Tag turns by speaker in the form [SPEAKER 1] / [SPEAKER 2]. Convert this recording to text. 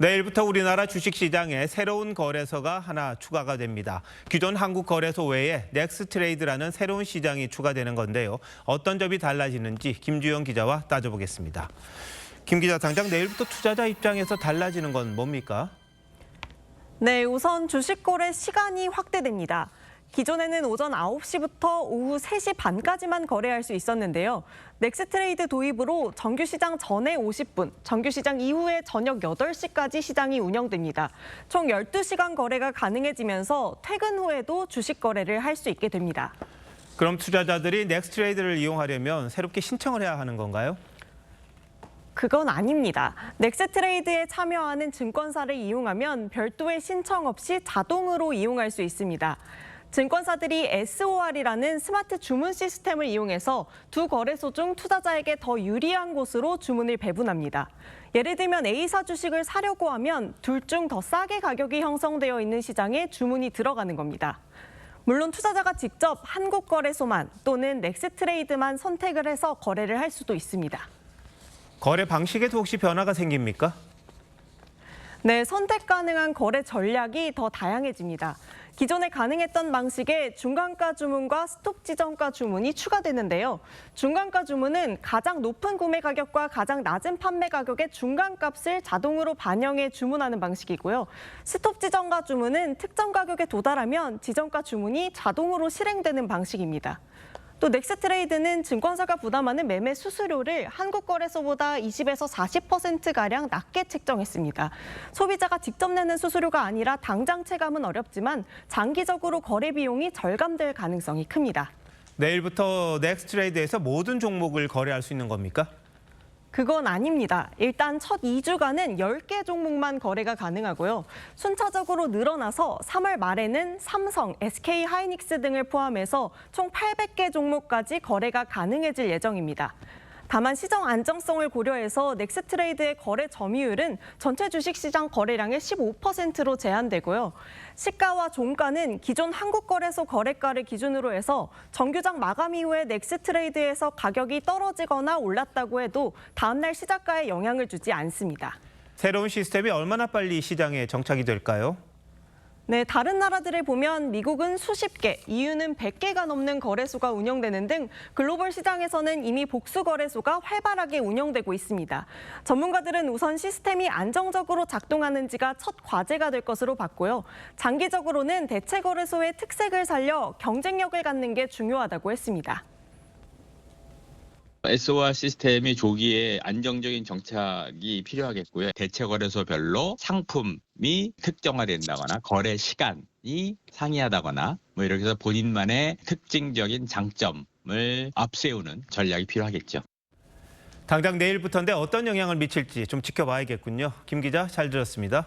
[SPEAKER 1] 내일부터 우리나라 주식시장에 새로운 거래소가 하나 추가가 됩니다. 기존 한국거래소 외에 넥스트레이드라는 새로운 시장이 추가되는 건데요. 어떤 점이 달라지는지 김주영 기자와 따져보겠습니다. 김 기자, 당장 내일부터 투자자 입장에서 달라지는 건 뭡니까?
[SPEAKER 2] 네, 우선 주식 거래 시간이 확대됩니다. 기존에는 오전 9시부터 오후 3시 반까지만 거래할 수 있었는데요. 넥스트레이드 도입으로 정규시장 전에 50분, 정규시장 이후에 저녁 8시까지 시장이 운영됩니다. 총 12시간 거래가 가능해지면서 퇴근 후에도 주식 거래를 할 수 있게 됩니다.
[SPEAKER 1] 그럼 투자자들이 넥스트레이드를 이용하려면 새롭게 신청을 해야 하는 건가요?
[SPEAKER 2] 그건 아닙니다. 넥스트레이드에 참여하는 증권사를 이용하면 별도의 신청 없이 자동으로 이용할 수 있습니다. 증권사들이 SOR이라는 스마트 주문 시스템을 이용해서 두 거래소 중 투자자에게 더 유리한 곳으로 주문을 배분합니다. 예를 들면 A사 주식을 사려고 하면 둘 중 더 싸게 가격이 형성되어 있는 시장에 주문이 들어가는 겁니다. 물론 투자자가 직접 한국거래소만 또는 넥스트레이드만 선택을 해서 거래를 할 수도 있습니다.
[SPEAKER 1] 거래 방식에도 혹시 변화가 생깁니까?
[SPEAKER 2] 네, 선택 가능한 거래 전략이 더 다양해집니다. 기존에 가능했던 방식의 중간가 주문과 스톱 지정가 주문이 추가되는데요. 중간가 주문은 가장 높은 구매 가격과 가장 낮은 판매 가격의 중간값을 자동으로 반영해 주문하는 방식이고요. 스톱 지정가 주문은 특정 가격에 도달하면 지정가 주문이 자동으로 실행되는 방식입니다. 또 넥스트레이드는 증권사가 부담하는 매매 수수료를 한국거래소보다 20에서 40%가량 낮게 책정했습니다. 소비자가 직접 내는 수수료가 아니라 당장 체감은 어렵지만 장기적으로 거래 비용이 절감될 가능성이 큽니다.
[SPEAKER 1] 내일부터 넥스트레이드에서 모든 종목을 거래할 수 있는 겁니까?
[SPEAKER 2] 그건 아닙니다. 일단 첫 2주간은 10개 종목만 거래가 가능하고요. 순차적으로 늘어나서 3월 말에는 삼성, SK 하이닉스 등을 포함해서 총 800개 종목까지 거래가 가능해질 예정입니다. 다만 시장 안정성을 고려해서 넥스트레이드의 거래 점유율은 전체 주식시장 거래량의 15%로 제한되고요. 시가와 종가는 기존 한국거래소 거래가를 기준으로 해서 정규장 마감 이후에 넥스트레이드에서 가격이 떨어지거나 올랐다고 해도 다음 날 시작가에 영향을 주지 않습니다.
[SPEAKER 1] 새로운 시스템이 얼마나 빨리 시장에 정착이 될까요?
[SPEAKER 2] 네, 다른 나라들을 보면 미국은 수십 개, EU는 100개가 넘는 거래소가 운영되는 등 글로벌 시장에서는 이미 복수 거래소가 활발하게 운영되고 있습니다. 전문가들은 우선 시스템이 안정적으로 작동하는지가 첫 과제가 될 것으로 봤고요. 장기적으로는 대체 거래소의 특색을 살려 경쟁력을 갖는 게 중요하다고 했습니다.
[SPEAKER 3] SOR 시스템이 조기에 안정적인 정착이 필요하겠고요. 대체 거래소별로 상품이 특정화된다거나 거래 시간이 상이하다거나 이렇게 해서 본인만의 특징적인 장점을 앞세우는 전략이 필요하겠죠.
[SPEAKER 1] 당장 내일부터인데 어떤 영향을 미칠지 좀 지켜봐야겠군요. 김 기자, 잘 들었습니다.